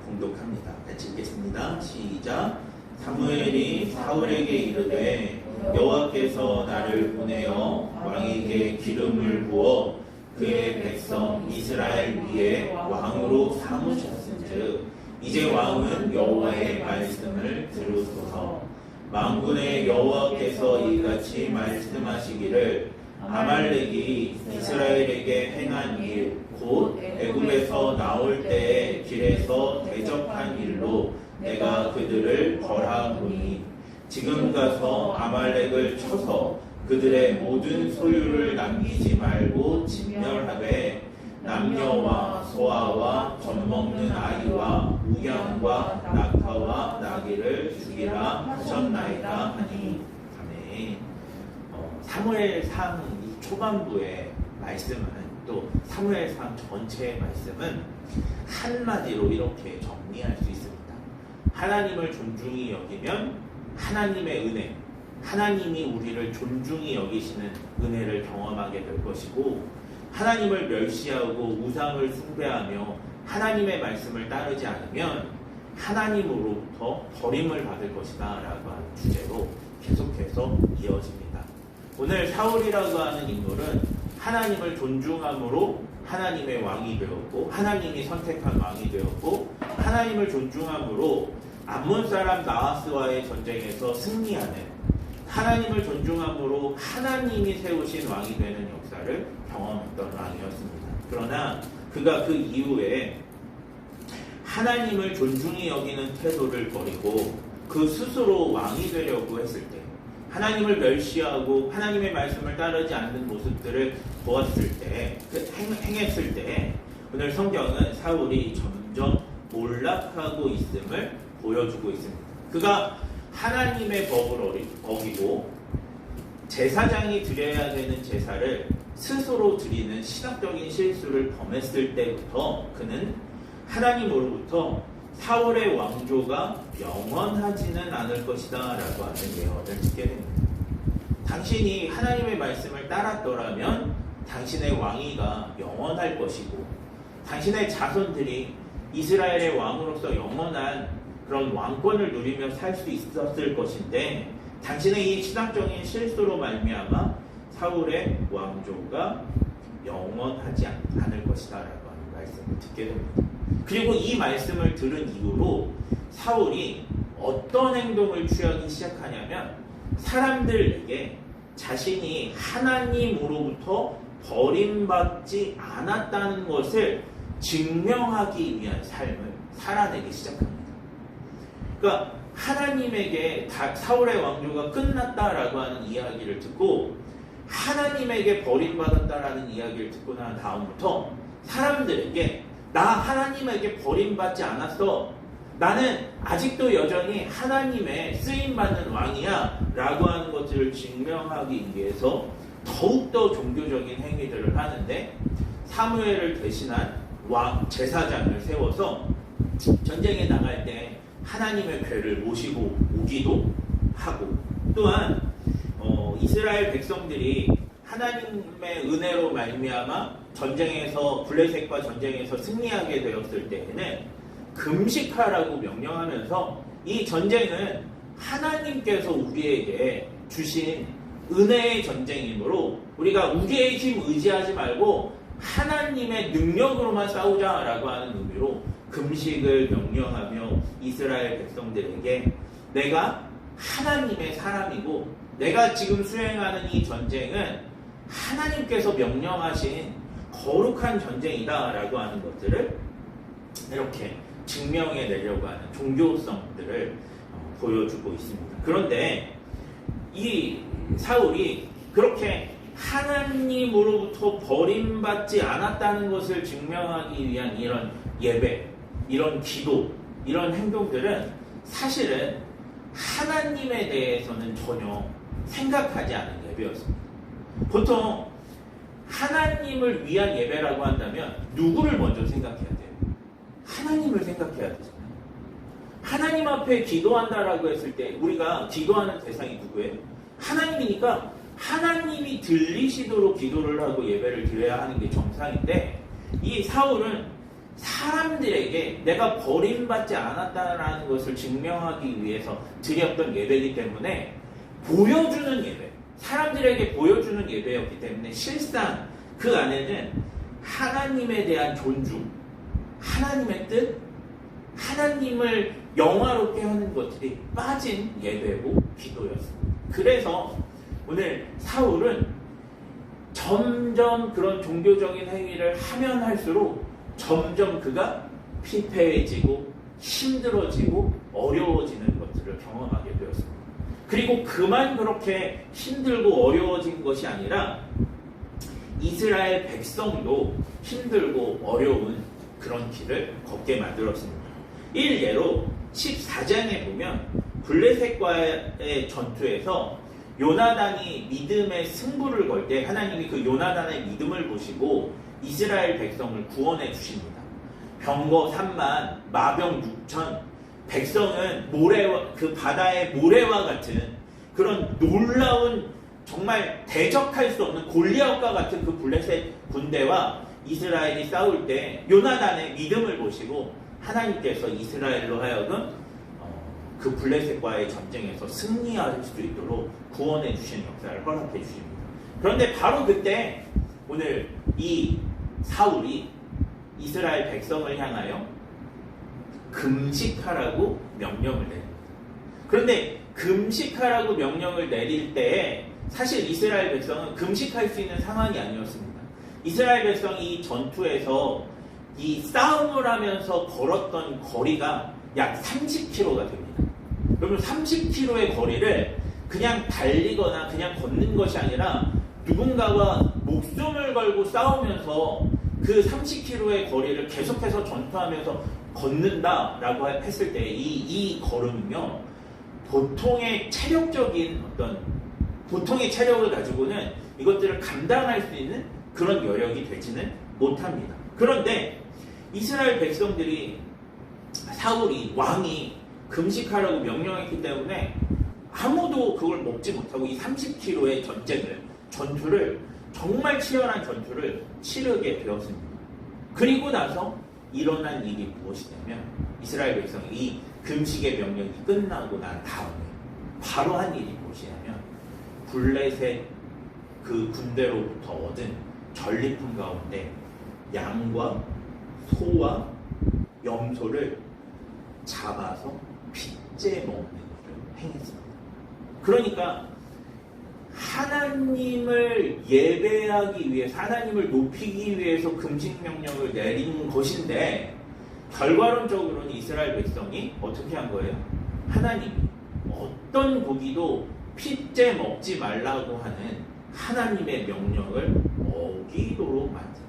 봉독합니다. 같이 읽겠습니다. 시작. 사무엘이 사울에게 이르되 여호와께서 나를 보내어 왕에게 기름을 부어 그의 백성 이스라엘 위에 왕으로 삼으셨은즉 이제 왕은 여호와의 말씀을 들으소서. 만군의 여호와께서 이같이 말씀하시기를 아말렉이 이스라엘에게 행한 일 곧 애굽에서 나올 때에 길에서 대적한 일로 내가 그들을 벌하노니 지금 가서 아말렉을 쳐서 그들의 모든 소유를 남기지 말고 진멸하되 남녀와 소아와 젖먹는 아이와 우양과 낙타와 나귀를 죽이라 하셨나이다 하니. 아멘. 사무엘상 초반부의 말씀은 또 사무엘상 전체의 말씀은 한마디로 이렇게 정리할 수 있습니다. 하나님을 존중히 여기면 하나님의 은혜, 하나님이 우리를 존중히 여기시는 은혜를 경험하게 될 것이고, 하나님을 멸시하고 우상을 숭배하며 하나님의 말씀을 따르지 않으면 하나님으로부터 버림을 받을 것이다 라고 하는 주제로 계속해서 이어집니다. 오늘 사울이라고 하는 인물은 하나님을 존중함으로 하나님의 왕이 되었고, 하나님이 선택한 왕이 되었고, 하나님을 존중함으로 암몬 사람 나하스와의 전쟁에서 승리하는, 하나님을 존중함으로 하나님이 세우신 왕이 되는 역사를 경험했던 왕이었습니다. 그러나 그가 그 이후에 하나님을 존중히 여기는 태도를 버리고 그 스스로 왕이 되려고 했을 때, 하나님을 멸시하고 하나님의 말씀을 따르지 않는 모습들을 보았을 때, 행했을 때, 오늘 성경은 사울이 점점 몰락하고 있음을 보여주고 있습니다. 그가 하나님의 법을 어기고 제사장이 드려야 되는 제사를 스스로 드리는 신학적인 실수를 범했을 때부터 그는 하나님으로부터 사울의 왕조가 영원하지는 않을 것이다 라고 하는 예언을 듣게 됩니다. 당신이 하나님의 말씀을 따랐더라면 당신의 왕위가 영원할 것이고, 당신의 자손들이 이스라엘의 왕으로서 영원한 그런 왕권을 누리며 살 수 있었을 것인데, 당신의 이 신학적인 실수로 말미암아 사울의 왕조가 영원하지 않을 것이다 라고 하는 말씀을 듣게 됩니다. 그리고 이 말씀을 들은 이후로 사울이 어떤 행동을 취하기 시작하냐면, 사람들에게 자신이 하나님으로부터 버림받지 않았다는 것을 증명하기 위한 삶을 살아내기 시작합니다. 그러니까 하나님에게 사울의 왕조가 끝났다라고 하는 이야기를 듣고 하나님에게 버림받았다라는 이야기를 듣고 난 다음부터 사람들에게 나 하나님에게 버림받지 않았어, 나는 아직도 여전히 하나님의 쓰임받는 왕이야 라고 하는 것들을 증명하기 위해서 더욱더 종교적인 행위들을 하는데, 사무엘을 대신한 왕 제사장을 세워서 전쟁에 나갈 때 하나님의 궤를 모시고 오기도 하고, 또한 이스라엘 백성들이 하나님의 은혜로 말미암아 전쟁에서 블레셋과 전쟁에서 승리하게 되었을 때에는 금식하라고 명령하면서 이 전쟁은 하나님께서 우리에게 주신 은혜의 전쟁이므로 우리가 우리의 힘 의지하지 말고 하나님의 능력으로만 싸우자라고 하는 의미로 금식을 명령하며 이스라엘 백성들에게 내가 하나님의 사람이고 내가 지금 수행하는 이 전쟁은 하나님께서 명령하신 거룩한 전쟁이다 라고 하는 것들을 이렇게 증명해내려고 하는 종교성들을 보여주고 있습니다. 그런데 이 사울이 그렇게 하나님으로부터 버림받지 않았다는 것을 증명하기 위한 이런 예배, 이런 기도, 이런 행동들은 사실은 하나님에 대해서는 전혀 생각하지 않은 예배였습니다. 보통 하나님을 위한 예배라고 한다면 누구를 먼저 생각해야 돼요? 하나님을 생각해야 되잖아요. 하나님 앞에 기도한다라고 했을 때 우리가 기도하는 대상이 누구예요? 하나님이니까 하나님이 들리시도록 기도를 하고 예배를 드려야 하는 게 정상인데, 이 사울은 사람들에게 내가 버림받지 않았다라는 것을 증명하기 위해서 드렸던 예배이기 때문에 보여주는 예배, 사람들에게 보여주는 예배였기 때문에 실상 그 안에는 하나님에 대한 존중, 하나님의 뜻, 하나님을 영화롭게 하는 것들이 빠진 예배고 기도였습니다. 그래서 오늘 사울은 점점 그런 종교적인 행위를 하면 할수록 점점 그가 피폐해지고 힘들어지고 어려워지는 것들을 경험하게 되었습니다. 그리고 그만 그렇게 힘들고 어려워진 것이 아니라 이스라엘 백성도 힘들고 어려운 그런 길을 걷게 만들었습니다. 일례로 14장에 보면 블레셋과의 전투에서 요나단이 믿음의 승부를 걸 때 하나님이 그 요나단의 믿음을 보시고 이스라엘 백성을 구원해 주십니다. 병거 3만, 마병 6천, 백성은 모래와, 그 바다의 모래와 같은 그런 놀라운 정말 대적할 수 없는 골리앗과 같은 그 블레셋 군대와 이스라엘이 싸울 때 요나단의 믿음을 보시고 하나님께서 이스라엘로 하여금 그 블레셋과의 전쟁에서 승리할 수 있도록 구원해 주시는 역사를 허락해 주십니다. 그런데 바로 그때 오늘 이 사울이 이스라엘 백성을 향하여 금식하라고 명령을 내립니다. 그런데 금식하라고 명령을 내릴 때에 사실 이스라엘 백성은 금식할 수 있는 상황이 아니었습니다. 이스라엘 백성이 이 전투에서 이 싸움을 하면서 걸었던 거리가 약 30km가 됩니다. 그러면 30km의 거리를 그냥 달리거나 그냥 걷는 것이 아니라 누군가와 목숨을 걸고 싸우면서 그 30km의 거리를 계속해서 전투하면서 걷는다라고 했을 때 이 걸음은요, 보통의 체력적인 보통의 체력을 가지고는 이것들을 감당할 수 있는 그런 여력이 되지는 못합니다. 그런데 이스라엘 백성들이 사울이 왕이 금식하라고 명령했기 때문에 아무도 그걸 먹지 못하고 이 30km의 전투를 정말 치열한 전투를 치르게 되었습니다. 그리고 나서 일어난 일이 무엇이냐면 이스라엘 백성이 이 금식의 명령이 끝나고 난 다음에 바로 한 일이 무엇이냐면 블레셋 그 군대로부터 얻은 전리품 가운데 양과 소와 염소를 잡아서 빚제 먹는 것을 행했습니다. 그러니까 하나님을 예배하기 위해서, 하나님을 높이기 위해서 금식 명령을 내린 것인데 결과론적으로는 이스라엘 백성이 어떻게 한 거예요? 하나님이 어떤 고기도 핏째 먹지 말라고 하는 하나님의 명령을 어기도록 만든,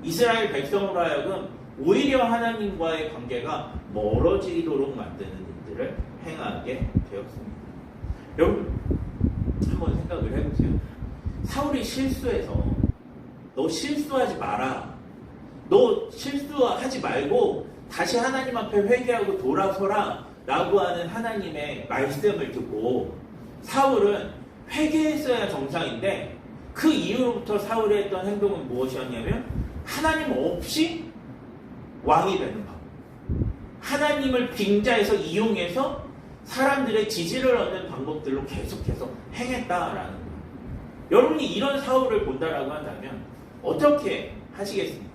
이스라엘 백성으로 하여금 오히려 하나님과의 관계가 멀어지도록 만드는 일들을 행하게 되었습니다. 여러분 한번 생각을 해보세요. 사울이 실수해서 너 실수하지 마라, 너 실수하지 말고 다시 하나님 앞에 회개하고 돌아서라 라고 하는 하나님의 말씀을 듣고 사울은 회개했어야 정상인데 그 이후로부터 사울이 했던 행동은 무엇이었냐면 하나님 없이 왕이 되는 방법, 하나님을 빙자해서 이용해서 사람들의 지지를 얻는 방법들로 계속해서 행했다라는 거예요. 여러분이 이런 사울을 본다라고 한다면 어떻게 하시겠습니까?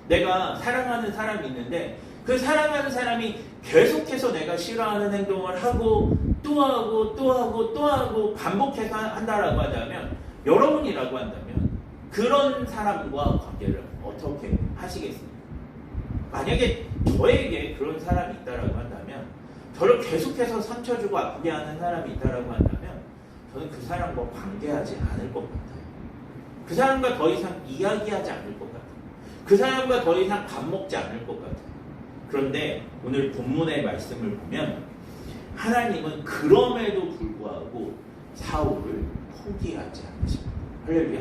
내가 사랑하는 사람이 있는데 그 사랑하는 사람이 계속해서 내가 싫어하는 행동을 하고 또 하고 또 하고 또 하고 반복해서 한다라고 한다면, 여러분이라고 한다면 그런 사람과 관계를 어떻게 하시겠습니까? 만약에 저에게 그런 사람이 있다라고 한다면, 저를 계속해서 상처 주고 아프게 하는 사람이 있다라고 한다면 저는 그 사람과 관계하지 않을 것 같아요. 그 사람과 더 이상 이야기하지 않을 것 같아요. 그 사람과 더 이상 밥 먹지 않을 것 같아요. 그런데 오늘 본문의 말씀을 보면 하나님은 그럼에도 불구하고 사울을 포기하지 않으십니다. 할렐루야.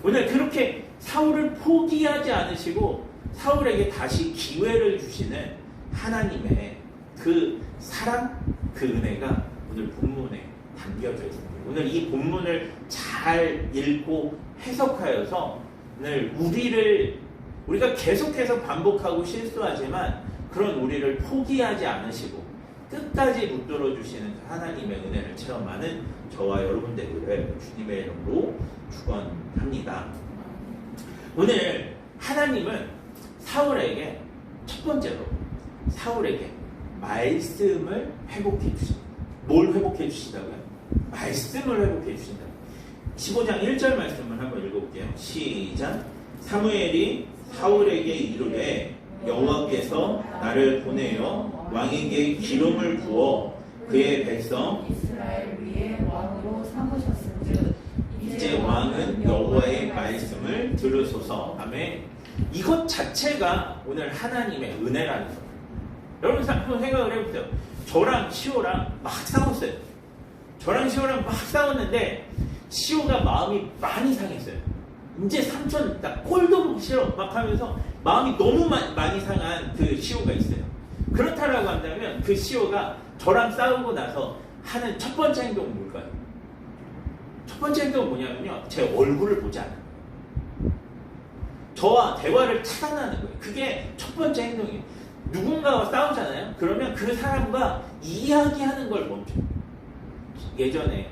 오늘 그렇게 사울을 포기하지 않으시고 사울에게 다시 기회를 주시는 하나님의 그 사랑, 그 은혜가 오늘 본문에 담겨져 있습니다. 오늘 이 본문을 잘 읽고 해석하여서 오늘 우리를 우리가 계속해서 반복하고 실수하지만 그런 우리를 포기하지 않으시고 끝까지 붙들어 주시는 하나님의 은혜를 체험하는 저와 여러분 되기를 주님의 이름으로 축원합니다. 오늘 하나님은 사울에게 첫 번째로 사울에게 말씀을 회복해 주십니다. 뭘 회복해 주시다고요? 말씀을 회복해 주신다. 15장 1절 말씀을 한번 읽어볼게요. 시작. 사무엘이 사울에게 이르되 여호와께서 나를 보내어 왕에게 기름을 부어 그의 백성 이스라엘 위에 왕으로 삼으셨은즉 이제 왕은 여호와의 말씀을 들으소서. 아멘. 이것 자체가 오늘 하나님의 은혜라는 거예요. 여러분 한번 생각을 해보세요. 저랑 시오랑 막 싸웠어요. 저랑 시오랑 막 싸웠는데 시오가 마음이 많이 상했어요. 이제 삼촌 나 꼴도 보기 싫어 막 하면서 마음이 너무 많이 상한 그 시오가 있어요. 그렇다라고 한다면 그 시오가 저랑 싸우고 나서 하는 첫 번째 행동은 뭘까요? 첫 번째 행동은 뭐냐면요, 제 얼굴을 보지 않는 거예요. 저와 대화를 차단하는 거예요. 그게 첫 번째 행동이에요. 누군가와 싸우잖아요. 그러면 그 사람과 이야기하는 걸 멈춰요. 예전에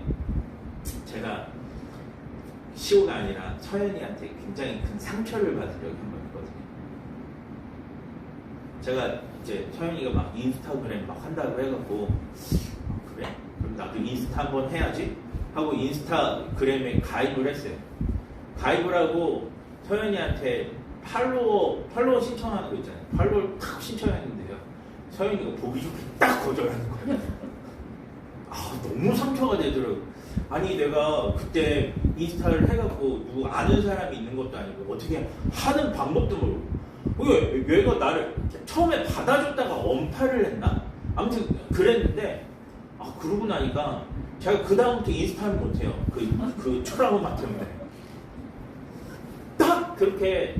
제가 시오가 아니라 서연이한테 굉장히 큰 상처를 받은 적이 한 번 있거든요. 제가 이제 서연이가 막 인스타그램 막 한다고 해갖고 그래? 그럼 나도 인스타 한번 해야지 하고 인스타그램에 가입을 했어요. 가입을 하고 서연이한테 팔로워 신청하는 거 있잖아요. 팔로우를 탁 신청했는데요. 서연이가 보기 좋게 딱 거절하는 거예요. 너무 상처가 되더라고요. 아니 내가 그때 인스타를 해갖고 누구 아는 사람이 있는 것도 아니고 어떻게 하는 방법도 모르고 얘가 나를 처음에 받아줬다가 언팔을 했나? 아무튼 그랬는데 그러고 나니까 제가 그 다음부터 인스타를 못해요. 그 트라우마 때문에 딱 그렇게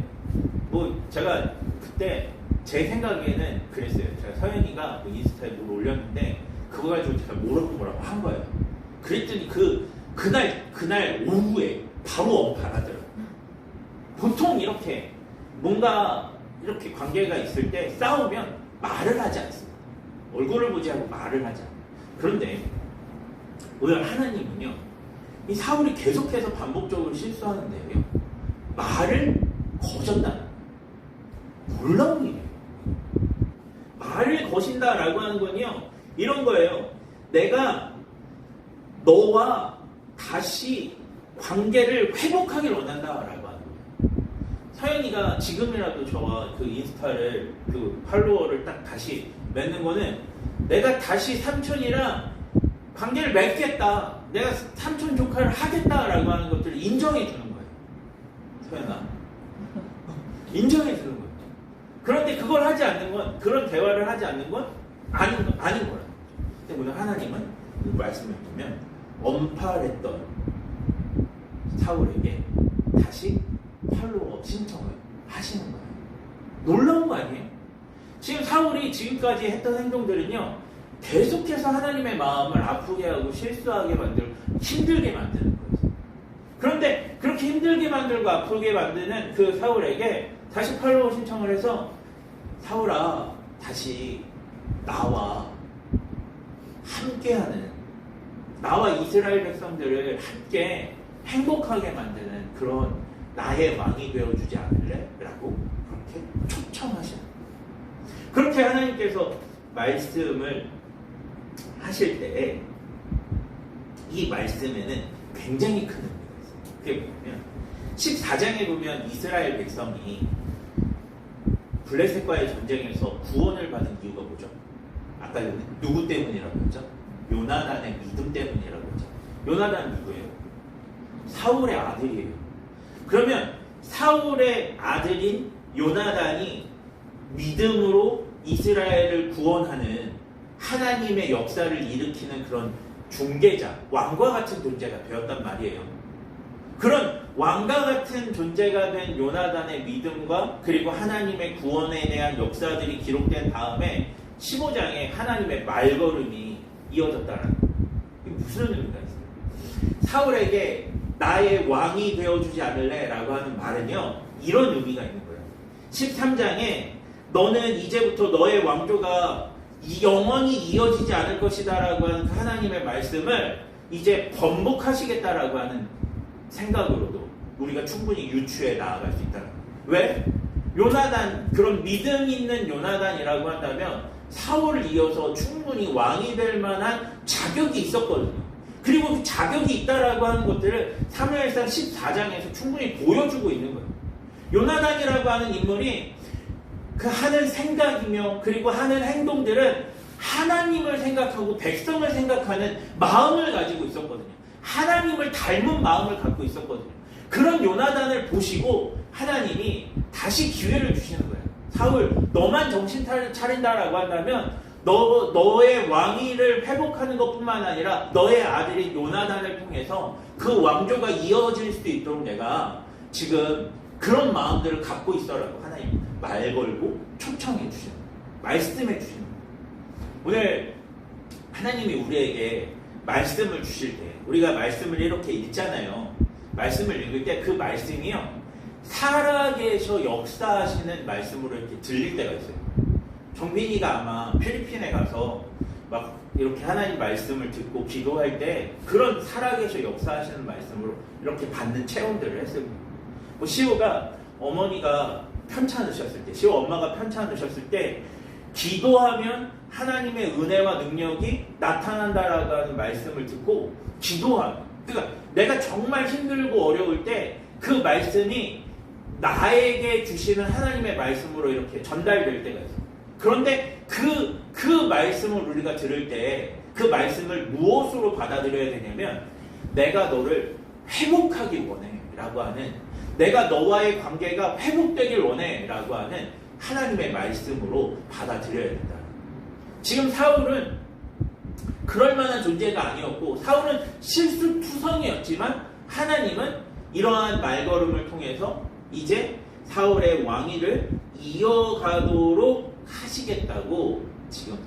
제가 그때 제 생각에는 그랬어요. 제가 서연이가 인스타에 뭘 올렸는데 그거 가지고 제가 뭐라고 한 거예요. 그랬더니 그날 오후에 바로 언팔하더라고요. 보통 이렇게 뭔가 이렇게 관계가 있을 때 싸우면 말을 하지 않습니다. 얼굴을 보지 않고 말을 하지 않아요. 그런데 오늘 하나님은요, 이 사울이 계속해서 반복적으로 실수하는데요, 말을 거셨다는 놀라운 일이에요. 말을 거신다라고 하는 건요, 이런 거예요. 내가 너와 다시 관계를 회복하길 원한다라고 하는 거예요. 서연이가 지금이라도 저와 그 인스타를 그 팔로워를 딱 다시 맺는 거는 내가 다시 삼촌이랑 관계를 맺겠다, 내가 삼촌 조카를 하겠다라고 하는 것들을 인정해 주는 거예요. 서연아, 인정해 주는 거예요. 그런데 그걸 하지 않는 건, 그런 대화를 하지 않는 건 아닌 거예요. 근데 오늘 하나님은 이 말씀을 보면 언팔했던 사울에게 다시 팔로워 신청을 하시는 거예요. 놀라운 거 아니에요? 지금 사울이 지금까지 했던 행동들은요, 계속해서 하나님의 마음을 아프게 하고 실수하게 만들고 힘들게 만드는 거예요. 그런데 그렇게 힘들게 만들고 아프게 만드는 그 사울에게 다시 팔로워 신청을 해서, 사울아, 다시 나와 함께하는, 나와 이스라엘 백성들을 함께 행복하게 만드는 그런 나의 왕이 되어주지 않을래? 라고 그렇게 초청하시는 거예요. 그렇게 하나님께서 말씀을 하실 때 이 말씀에는 굉장히 큰 의미가 있어요. 그게 뭐냐면 14장에 보면 이스라엘 백성이 블레셋과의 전쟁에서 구원을 받은 이유가 뭐죠? 아까 누구 때문이라고 했죠? 요나단의 믿음 때문이라고 했죠. 요나단은 누구예요? 사울의 아들이에요. 그러면 사울의 아들인 요나단이 믿음으로 이스라엘을 구원하는 하나님의 역사를 일으키는 그런 중개자, 왕과 같은 존재가 되었단 말이에요. 그런 왕과 같은 존재가 된 요나단의 믿음과 그리고 하나님의 구원에 대한 역사들이 기록된 다음에 15장에 하나님의 말걸음이 이어졌다는 거예요. 이게 무슨 의미가 있어요? 사울에게 나의 왕이 되어주지 않을래? 라고 하는 말은요, 이런 의미가 있는 거예요. 13장에 너는 이제부터 너의 왕조가 영원히 이어지지 않을 것이다 라고 하는 그 하나님의 말씀을 이제 번복하시겠다라고 하는 생각으로도 우리가 충분히 유추해 나아갈 수 있다. 왜? 요나단, 그런 믿음 있는 요나단이라고 한다면 사울을 이어서 충분히 왕이 될 만한 자격이 있었거든요. 그리고 그 자격이 있다라고 하는 것들을 사무엘상 14장에서 충분히 보여주고 있는 거예요. 요나단이라고 하는 인물이 그 하는 생각이며 그리고 하는 행동들은 하나님을 생각하고 백성을 생각하는 마음을 가지고 있었거든요. 하나님을 닮은 마음을 갖고 있었거든요. 그런 요나단을 보시고 하나님이 다시 기회를 주시는 거예요. 사울, 너만 정신 차린다라고 한다면 너의 왕위를 회복하는 것뿐만 아니라 너의 아들인 요나단을 통해서 그 왕조가 이어질 수도 있도록 내가 지금 그런 마음들을 갖고 있어라고 하나님 말 걸고 초청해 주시는 거예요. 말씀해 주시는 거예요. 오늘 하나님이 우리에게 말씀을 주실 때 우리가 말씀을 이렇게 읽잖아요. 말씀을 읽을 때 그 말씀이요 살아계셔 역사하시는 말씀으로 이렇게 들릴 때가 있어요. 정민이가 아마 필리핀에 가서 막 이렇게 하나님 말씀을 듣고 기도할 때 그런 살아계셔 역사하시는 말씀으로 이렇게 받는 체험들을 했어요. 뭐 시호가 어머니가 편찮으셨을 때, 시호 엄마가 편찮으셨을 때 기도하면 하나님의 은혜와 능력이 나타난다라고 하는 말씀을 듣고 기도하면, 그러니까 내가 정말 힘들고 어려울 때 그 말씀이 나에게 주시는 하나님의 말씀으로 이렇게 전달될 때가 있어요. 그런데 그 말씀을 우리가 들을 때 그 말씀을 무엇으로 받아들여야 되냐면 내가 너를 회복하길 원해 라고 하는, 내가 너와의 관계가 회복되길 원해 라고 하는 하나님의 말씀으로 받아들여야 된다. 지금 사울은 그럴 만한 존재가 아니었고 사울은 실수투성이었지만 하나님은 이러한 말걸음을 통해서 이제 사울의 왕위를 이어가도록 하시겠다고 지금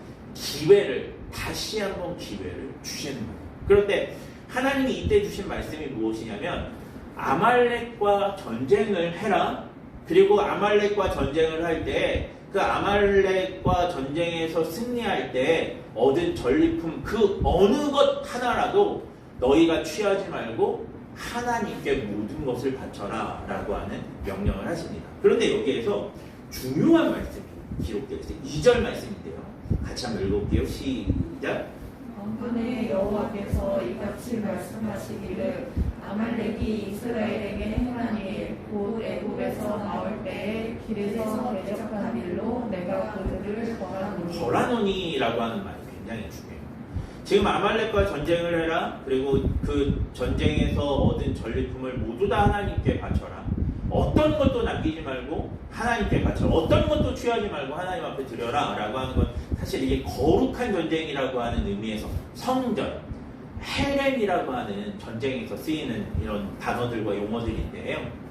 다시 한번 기회를 주시는 거예요. 그런데 하나님이 이때 주신 말씀이 무엇이냐면 아말렉과 전쟁을 해라. 그리고 아말렉과 전쟁을 할 때 그 아말렉과 전쟁에서 승리할 때 얻은 전리품 그 어느 것 하나라도 너희가 취하지 말고 하나님께 모든 것을 바쳐라 라고 하는 명령을 하십니다. 그런데 여기에서 중요한 말씀이 기록되어 있어요. 2절 말씀인데요. 같이 한번 읽어볼게요. 시작. 만군의 여호와께서 이같이 말씀하시기를 아말렉이 이스라엘에게 행한 일 곧 애굽에서 나올 때에 길에서 대적한 일로 내가 그들을 벌하노니라고 하는 말이 굉장히 중요해요. 지금 아말렉과 전쟁을 해라. 그리고 그 전쟁에서 얻은 전리품을 모두 다 하나님께 바쳐라. 어떤 것도 남기지 말고 하나님께 바쳐라. 어떤 것도 취하지 말고 하나님 앞에 드려라 라고 하는 건 사실 이게 거룩한 전쟁이라고 하는 의미에서 성전, 헬렘이라고 하는 전쟁에서 쓰이는 이런 단어들과 용어들인데요.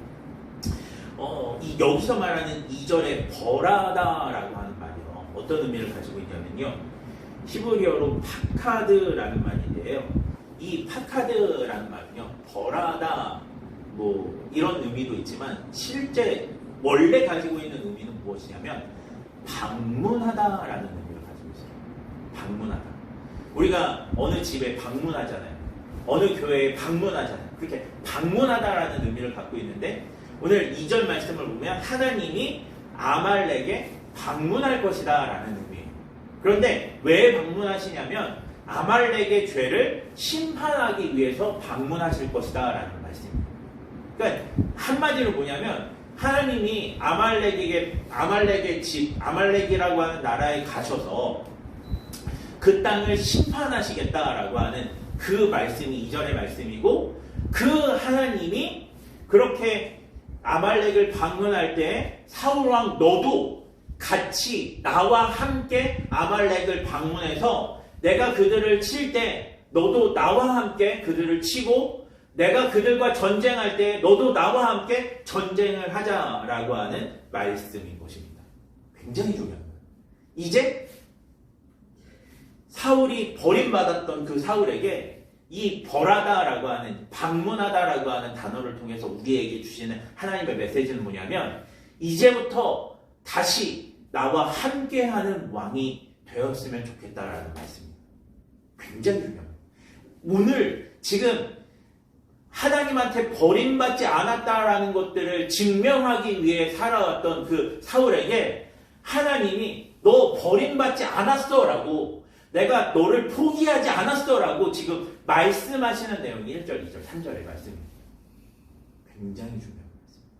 여기서 말하는 2절의 벌하다라고 하는 말이요. 어떤 의미를 가지고 있냐면요. 히브리어로 파카드라는 말인데요. 이 파카드라는 말은요. 벌하다 뭐 이런 의미도 있지만 실제 원래 가지고 있는 의미는 무엇이냐면 방문하다라는 의미를 가지고 있어요. 방문하다. 우리가 어느 집에 방문하잖아요. 어느 교회에 방문하잖아요. 그렇게 방문하다라는 의미를 갖고 있는데 오늘 2절 말씀을 보면 하나님이 아말렉에 방문할 것이다 라는 의미예요. 그런데 왜 방문하시냐면 아말렉의 죄를 심판하기 위해서 방문하실 것이다 라는 말씀입니다. 그러니까 한마디로 뭐냐면 하나님이 아말렉의 집, 아말렉이라고 하는 나라에 가셔서 그 땅을 심판하시겠다라고 하는 그 말씀이 2절의 말씀이고 그 하나님이 그렇게 아말렉을 방문할 때 사울왕 너도 같이 나와 함께 아말렉을 방문해서 내가 그들을 칠 때 너도 나와 함께 그들을 치고 내가 그들과 전쟁할 때 너도 나와 함께 전쟁을 하자라고 하는 말씀인 것입니다. 굉장히 중요한 거예요. 이제 사울이 버림받았던 그 사울에게 이 벌하다라고 하는 방문하다라고 하는 단어를 통해서 우리에게 주시는 하나님의 메시지는 뭐냐면 이제부터 다시 나와 함께하는 왕이 되었으면 좋겠다라는 말씀입니다. 굉장히 중요합니다. 오늘 지금 하나님한테 버림받지 않았다라는 것들을 증명하기 위해 살아왔던 그 사울에게 하나님이 너 버림받지 않았어라고, 내가 너를 포기하지 않았어라고 지금 말씀하시는 내용이 1절, 2절, 3절의 말씀입니다. 굉장히 중요한 말씀입니다.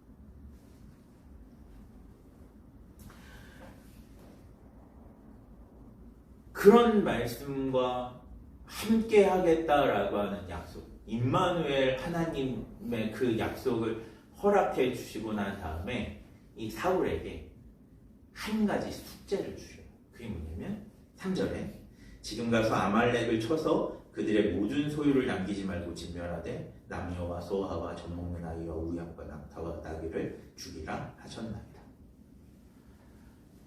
그런 말씀과 함께 하겠다라고 하는 약속, 임마누엘 하나님의 그 약속을 허락해 주시고 난 다음에 이 사울에게 한 가지 숙제를 주셔요. 그게 뭐냐면 3절에 지금 가서 아말렉을 쳐서 그들의 모든 소유를 남기지 말고 진멸하되 남녀와 소아와 젖먹는 아이와 우양과 낙타와 나귀를 죽이라 하셨나이다.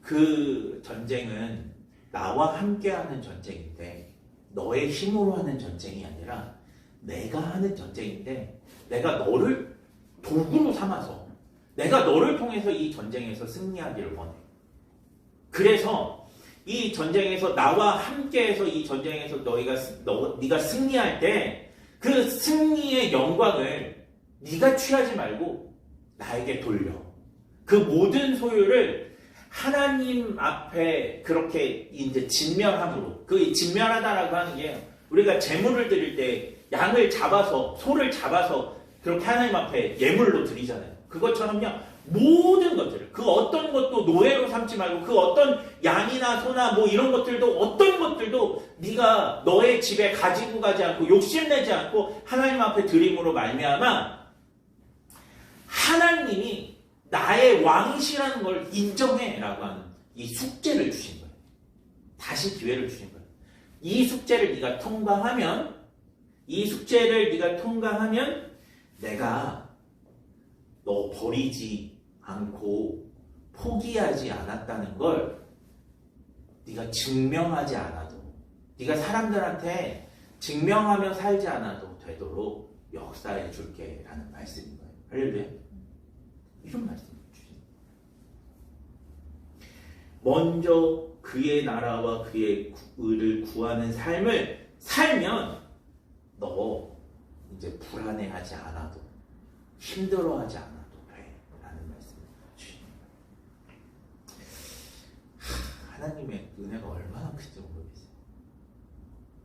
그 전쟁은 나와 함께하는 전쟁인데 너의 힘으로 하는 전쟁이 아니라 내가 하는 전쟁인데 내가 너를 도구로 삼아서 내가 너를 통해서 이 전쟁에서 승리하기를 원해. 그래서 이 전쟁에서 나와 함께해서 이 전쟁에서 네가 승리할 때 그 승리의 영광을 네가 취하지 말고 나에게 돌려. 그 모든 소유를 하나님 앞에 그렇게 이제 진멸함으로, 그 진멸하다라고 하는 게 우리가 제물을 드릴 때 양을 잡아서, 소를 잡아서 그렇게 하나님 앞에 예물로 드리잖아요. 그것처럼요, 모든 것들을, 그 어떤 것도 노예로 삼지 말고, 그 어떤 양이나 소나 뭐 이런 것들도, 어떤 것들도 네가 너의 집에 가지고 가지 않고 욕심내지 않고 하나님 앞에 드림으로 말미암아 하나님이 나의 왕이시라는 걸 인정해라고 하는 이 숙제를 주신 거예요. 다시 기회를 주신 거예요. 이 숙제를 네가 통과하면, 내가 너 버리지 않고 포기하지 않았다는 걸 네가 증명하지 않아도, 네가 사람들한테 증명하며 살지 않아도 되도록 역사해 줄게 라는 말씀인 거예요. 할렐루야. 이런 말씀을 주십니다. 먼저 그의 나라와 그의 의를 구하는 삶을 살면 너 이제 불안해하지 않아도, 힘들어하지 않아도 돼 라는 말씀을 주십니다. 하나님의 은혜가 얼마나 큰지 모르겠어요.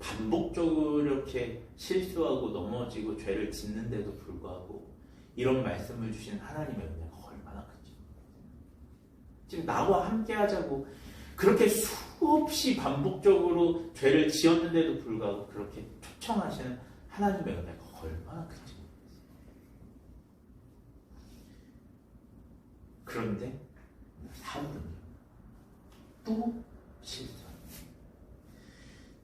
반복적으로 이렇게 실수하고 넘어지고 죄를 짓는데도 불구하고 이런 말씀을 주신 하나님의 은혜가 얼마나 큰지 모르겠어요. 지금 나와 함께 하자고 그렇게 수없이 반복적으로 죄를 지었는데도 불구하고 그렇게 초청하시는 하나님의 은혜가 얼마나 큰지 모르겠어요. 그런데 사울은요, 또 실수합니다.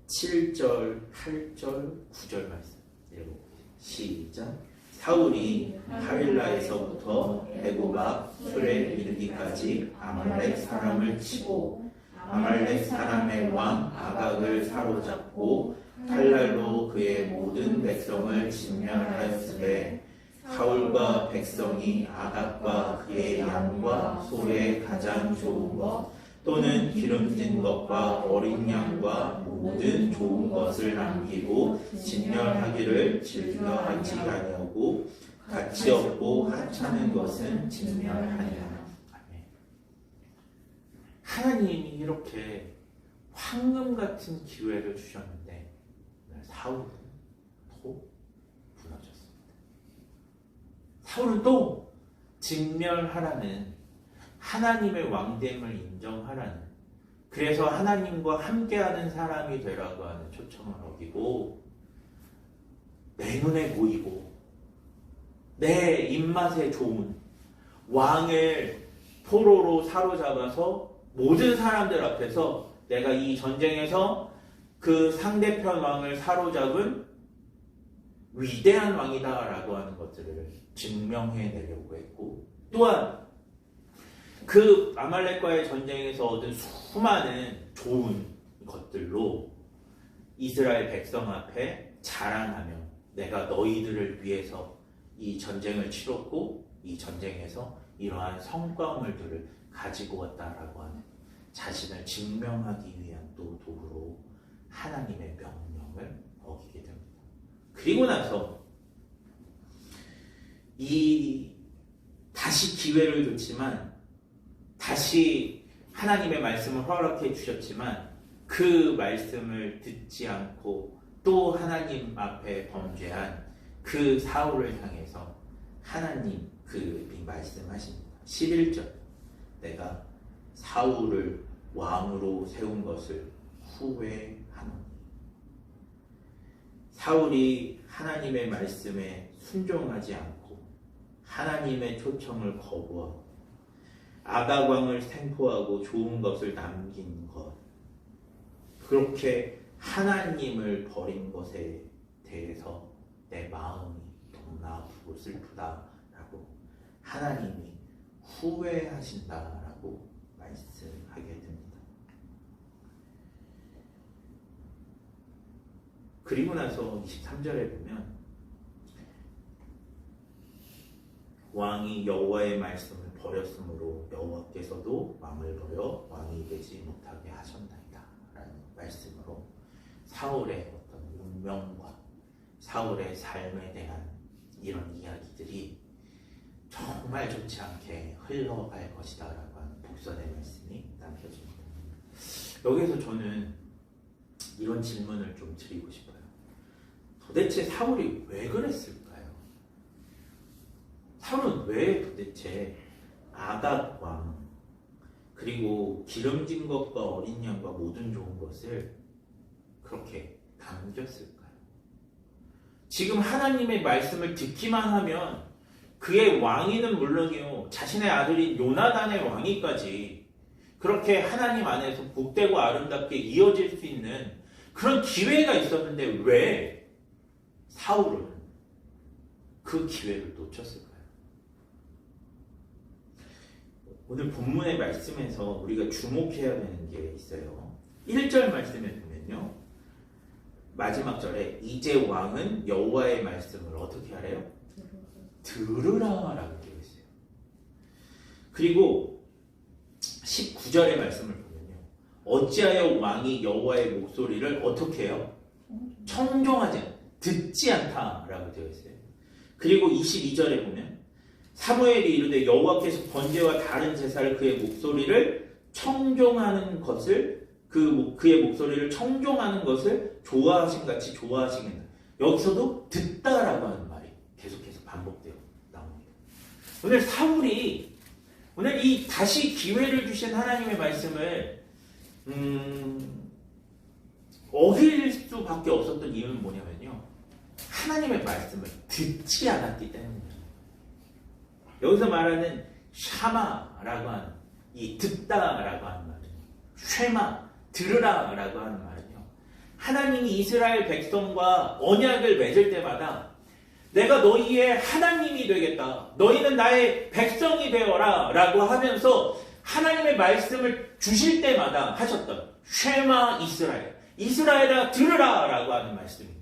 7절, 8절, 9절 말씀 읽어볼게요. 시작. 사울이 하윌라에서부터 애굽 앞 술에 이르기까지 아말렉 사람을 치고 아말렉 사람의 왕 아각을 사로잡고 칼날로 그의 모든 백성을 진멸하였으되 사울과 백성이 아각과 그의 양과 소의 가장 좋은 것 또는 기름진 것과 어린 양과 모든 좋은 것을 남기고 진멸하기를 즐겨하지 아니하고 가치 없고 하찮은 것은 진멸하니라. 하나님이 이렇게 황금 같은 기회를 주셨는데 사울은 또 무너졌습니다. 사울은 또 진멸하라는, 하나님의 왕됨을 인정하라는, 그래서 하나님과 함께하는 사람이 되라고 하는 초청을 어기고 내 눈에 보이고 내 입맛에 좋은 왕을 포로로 사로잡아서 모든 사람들 앞에서 내가 이 전쟁에서 그 상대편 왕을 사로잡은 위대한 왕이다라고 하는 것들을 증명해내려고 했고, 또한 그 아말렉과의 전쟁에서 얻은 수많은 좋은 것들로 이스라엘 백성 앞에 자랑하며 내가 너희들을 위해서 이 전쟁을 치렀고 이 전쟁에서 이러한 성과물들을 가지고 왔다라고 하는 자신을 증명하기 위한 또 도구로 하나님의 명령을 어기게 됩니다. 그리고 나서 다시 기회를 줬지만 다시 하나님의 말씀을 허락해 주셨지만 그 말씀을 듣지 않고 또 하나님 앞에 범죄한 그 사울을 향해서 하나님 그 말씀하십니다. 11절 내가 사울을 왕으로 세운 것을 후회하노니. 사울이 하나님의 말씀에 순종하지 않고 하나님의 초청을 거부하고 아가광을 생포하고 좋은 것을 남긴 것, 그렇게 하나님을 버린 것에 대해서 내 마음이 너무나 아프고 슬프다라고 하나님이 후회하신다라고 말씀하게 됩니다. 그리고 나서 23절에 보면 왕이 여호와의 말씀을 버렸으므로 여호와께서도 왕을 버려 왕이 되지 못하게 하셨나이다 라는 말씀으로 사울의 어떤 운명과 사울의 삶에 대한 이런 이야기들이 정말 좋지 않게 흘러갈 것이다 라고 하는 복선의 말씀이 남겨집니다. 여기서 저는 이런 질문을 좀 드리고 싶어요. 도대체 사울이 왜 그랬을까요? 사울은 왜 도대체 아각 왕 그리고 기름진 것과 어린 양과 모든 좋은 것을 그렇게 남겼을까요? 지금 하나님의 말씀을 듣기만 하면 그의 왕위는 물론이요 자신의 아들인 요나단의 왕위까지 그렇게 하나님 안에서 복되고 아름답게 이어질 수 있는 그런 기회가 있었는데 왜 사울은 그 기회를 놓쳤을까요? 오늘 본문의 말씀에서 우리가 주목해야 되는 게 있어요. 1절 말씀에 보면요, 마지막 절에 이제 왕은 여호와의 말씀을 어떻게 하래요? 들으라 라고 되어 있어요. 그리고 19절의 말씀을 보면요, 어찌하여 왕이 여호와의 목소리를 어떻게 해요? 청종하지 듣지 않다 라고 되어 있어요. 그리고 22절에 보면 사무엘이 이르되 여호와께서 번제와 다른 제사를 그의 목소리를 청종하는 것을 그의 목소리를 청종하는 것을 좋아하신 같이 좋아하시겠나. 여기서도 듣다라고 하는 말이 계속해서 반복되어 나옵니다. 오늘 사울이 오늘 이 다시 기회를 주신 하나님의 말씀을 어길 수밖에 없었던 이유는 뭐냐면요, 하나님의 말씀을 듣지 않았기 때문입니다. 여기서 말하는 샤마라고 하는 이 듣다라고 하는 말은 쉐마 들으라라고 하는 말은요, 하나님이 이스라엘 백성과 언약을 맺을 때마다 내가 너희의 하나님이 되겠다, 너희는 나의 백성이 되어라 라고 하면서 하나님의 말씀을 주실 때마다 하셨던 쉐마 이스라엘, 이스라엘아 들으라 라고 하는 말씀입니다.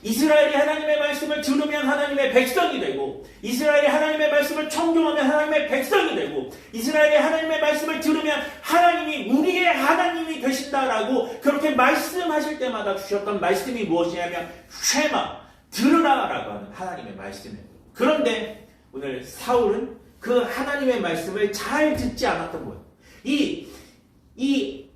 이스라엘이 하나님의 말씀을 들으면 하나님의 백성이 되고, 이스라엘이 하나님의 말씀을 청종하면 하나님의 백성이 되고, 이스라엘이 하나님의 말씀을 들으면 하나님이 우리의 하나님이 되신다라고 그렇게 말씀하실 때마다 주셨던 말씀이 무엇이냐면 쉐마, 들으라라고 하는 하나님의 말씀입니다. 그런데 오늘 사울은 그 하나님의 말씀을 잘 듣지 않았던 거예요. 이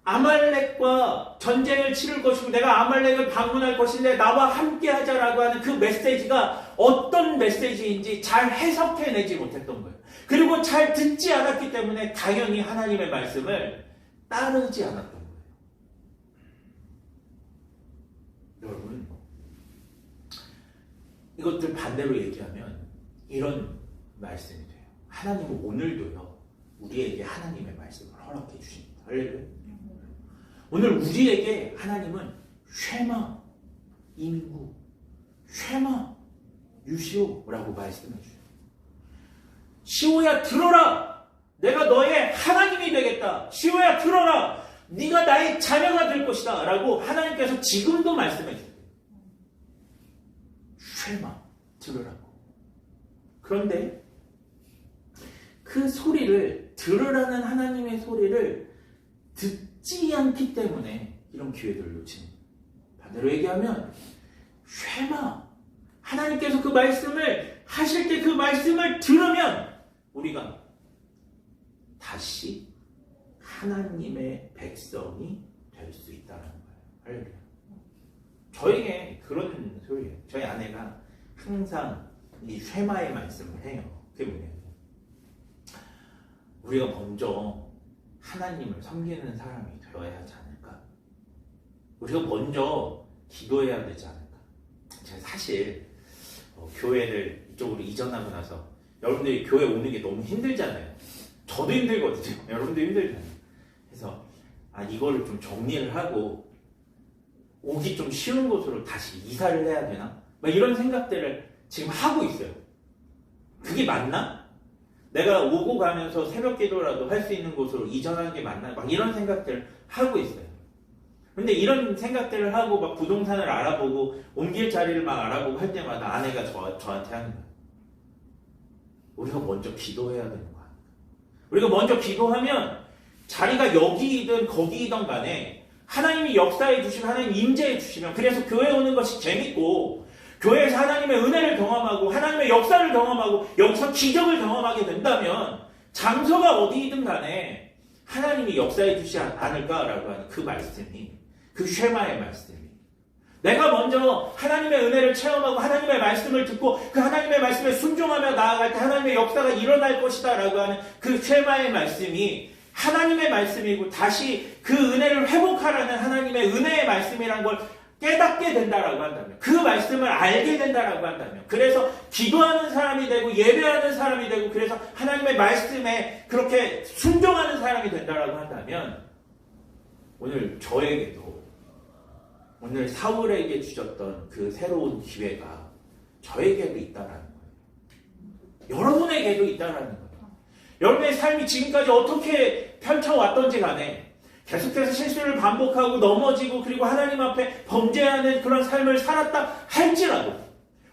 아말렉과 전쟁을 치를 것이고 내가 아말렉을 방문할 것인데 나와 함께 하자라고 하는 그 메시지가 어떤 메시지인지 잘 해석해내지 못했던 거예요. 그리고 잘 듣지 않았기 때문에 당연히 하나님의 말씀을 따르지 않았던 거예요. 여러분, 이것들 반대로 얘기하면 이런 말씀이 돼요. 하나님은 오늘도요 우리에게 하나님의 말씀을 허락해 주십니다. 할렐루야. 오늘 우리에게 하나님은 쉐마 인구, 쉐마 유시오라고 말씀해 주셔요. 시오야 들어라, 내가 너의 하나님이 되겠다. 시오야 들어라, 네가 나의 자녀가 될 것이다 라고 하나님께서 지금도 말씀해 주세요. 쉐마 들으라고. 그런데 그 소리를 들으라는 하나님의 소리를 듣지 않기 때문에 이런 기회들을 놓치는 거예요. 반대로 얘기하면 쉐마, 하나님께서 그 말씀을 하실 때 그 말씀을 들으면 우리가 다시 하나님의 백성이 될 수 있다는 거예요. 할렐루야. 저에게 그런 소리예요. 저희 아내가 항상 이 쉐마의 말씀을 해요. 그게 뭐냐면 우리가 먼저 하나님을 섬기는 사람이 되어야 하지 않을까? 우리가 먼저 기도해야 되지 않을까? 제가 사실 교회를 이쪽으로 이전하고 나서 여러분들이 교회 오는 게 너무 힘들잖아요. 저도 힘들거든요. 여러분도 힘들잖아요. 그래서 이거를 좀 정리를 하고 오기 좀 쉬운 곳으로 다시 이사를 해야 되나? 막 이런 생각들을 지금 하고 있어요. 그게 맞나? 내가 오고 가면서 새벽 기도라도 할 수 있는 곳으로 이전하는 게 맞나? 막 이런 생각들을 하고 있어요. 근데 이런 생각들을 하고 막 부동산을 알아보고 옮길 자리를 막 알아보고 할 때마다 아내가 저한테 하는 거예요. 우리가 먼저 기도해야 되는 거야. 우리가 먼저 기도하면 자리가 여기이든 거기이든 간에 하나님이 역사해 주시면 하나님 임재해 주시면 그래서 교회 오는 것이 재밌고 교회에서 하나님의 은혜를 경험하고 하나님의 역사를 경험하고 여기서 기적을 경험하게 된다면 장소가 어디이든 간에 하나님이 역사해 주시지 않을까라고 하는 그 말씀이 그 쉐마의 말씀이 내가 먼저 하나님의 은혜를 체험하고 하나님의 말씀을 듣고 그 하나님의 말씀에 순종하며 나아갈 때 하나님의 역사가 일어날 것이다 라고 하는 그 쉐마의 말씀이 하나님의 말씀이고 다시 그 은혜를 회복하라는 하나님의 은혜의 말씀이라는 걸 깨닫게 된다라고 한다면 그 말씀을 알게 된다라고 한다면 그래서 기도하는 사람이 되고 예배하는 사람이 되고 그래서 하나님의 말씀에 그렇게 순종하는 사람이 된다라고 한다면 오늘 저에게도 오늘 사울에게 주셨던 그 새로운 기회가 저에게도 있다라는 거예요. 여러분에게도 있다라는 거예요. 여러분의 삶이 지금까지 어떻게 펼쳐왔던지 간에 계속해서 실수를 반복하고 넘어지고 그리고 하나님 앞에 범죄하는 그런 삶을 살았다 할지라도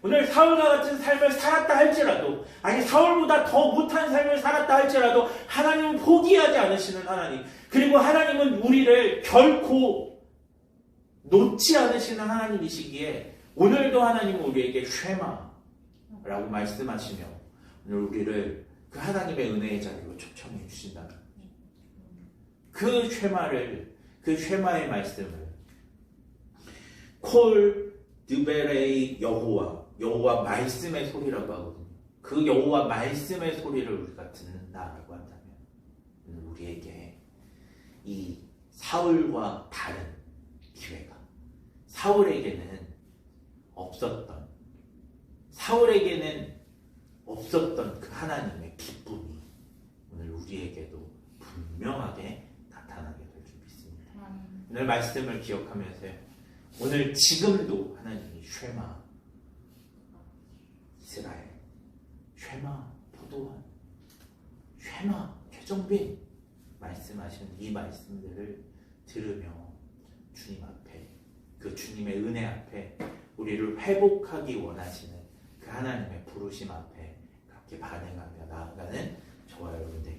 오늘 사울과 같은 삶을 살았다 할지라도 아니 사울보다 더 못한 삶을 살았다 할지라도 하나님은 포기하지 않으시는 하나님 그리고 하나님은 우리를 결코 놓지 않으시는 하나님이시기에 오늘도 하나님은 우리에게 쉐마라고 말씀하시며 오늘 우리를 그 하나님의 은혜의 자리로 초청해 주신다는 거죠. 그 쉐마의 말씀을 콜 드베레이 여호와 말씀의 소리라고 하거든요. 그 여호와 말씀의 소리를 우리가 듣는다라고 한다면 우리에게 이 사울과 다른 기회가 사울에게는 없었던 그 하나님의 기쁨이 오늘 우리에게도 분명하게 나타나게 될 줄 믿습니다. 오늘 말씀을 기억하면서요. 오늘 지금도 하나님이 쉐마 이스라엘, 쉐마 포도원, 쉐마 최정빈 말씀하시는 이 말씀들을 들으며 주님 앞에 그 주님의 은혜 앞에 우리를 회복하기 원하시는 그 하나님의 부르심 앞에 그렇게 반응하며 나아가는 저와 여러분 되시길